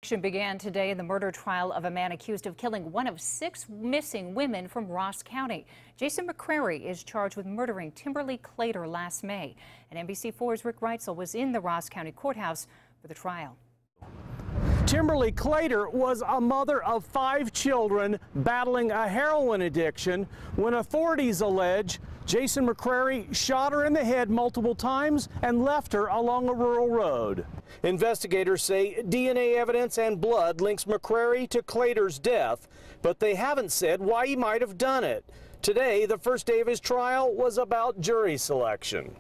Action began today in the murder trial of a man accused of killing one of 6 missing women from Ross County. Jason McCrary is charged with murdering Timberly Claytor last May. And NBC4's Rick Reitzel was in the Ross County Courthouse for the trial. Timberly Claytor was a mother of 5 children battling a heroin addiction when authorities allege Jason McCrary shot her in the head multiple times and left her along a rural road. Investigators say DNA evidence and blood links McCrary to Claytor's death, but they haven't said why he might have done it. Today, the first day of his trial was about jury selection.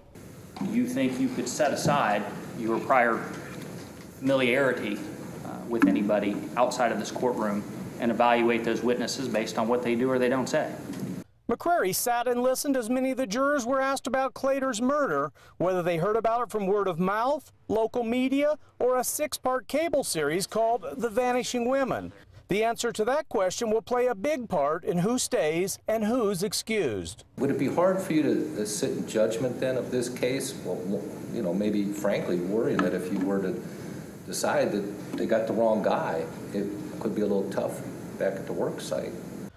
You think you could set aside your prior familiarity with anybody outside of this courtroom and evaluate those witnesses based on what they do or they don't say? McCrary sat and listened as many of the jurors were asked about Claytor's murder, whether they heard about it from word of mouth, local media, or a 6-part cable series called The Vanishing Women. The answer to that question will play a big part in who stays and who's excused. Would it be hard for you to sit in judgment then of this case? Well, you know, maybe frankly worrying that if you were to decide that they got the wrong guy, it could be a little tough back at the work site.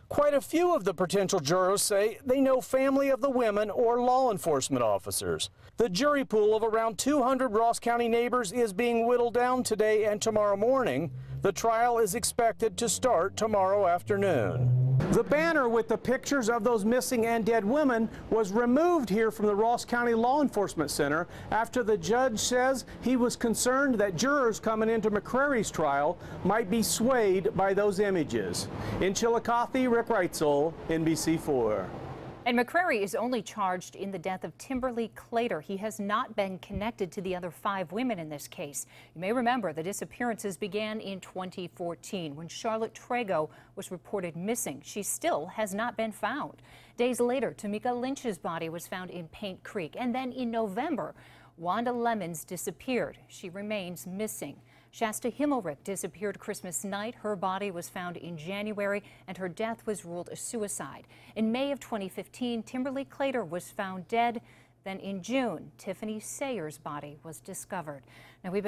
Quite a few of the potential jurors say they know family of the women or law enforcement officers. The jury pool of around 200 Ross County neighbors is being whittled down today and tomorrow morning. The trial is expected to start tomorrow afternoon. The banner with the pictures of those missing and dead women was removed here from the Ross County Law Enforcement Center after the judge says he was concerned that jurors coming into McCrary's trial might be swayed by those images. In Chillicothe, Rick Reitzel, NBC4. And McCrary is only charged in the death of Timberly Claytor. He has not been connected to the other 5 women in this case. You may remember the disappearances began in 2014 when Charlotte Trago was reported missing. She still has not been found. Days later, Tamika Lynch's body was found in Paint Creek. And then in November, Wanda Lemons disappeared. She remains missing. Shasta Himmelrich disappeared Christmas night. Her body was found in January, and her death was ruled a suicide. In May of 2015, Timberly Claytor was found dead. Then in June, Tiffany Sayers' body was discovered. Now we've been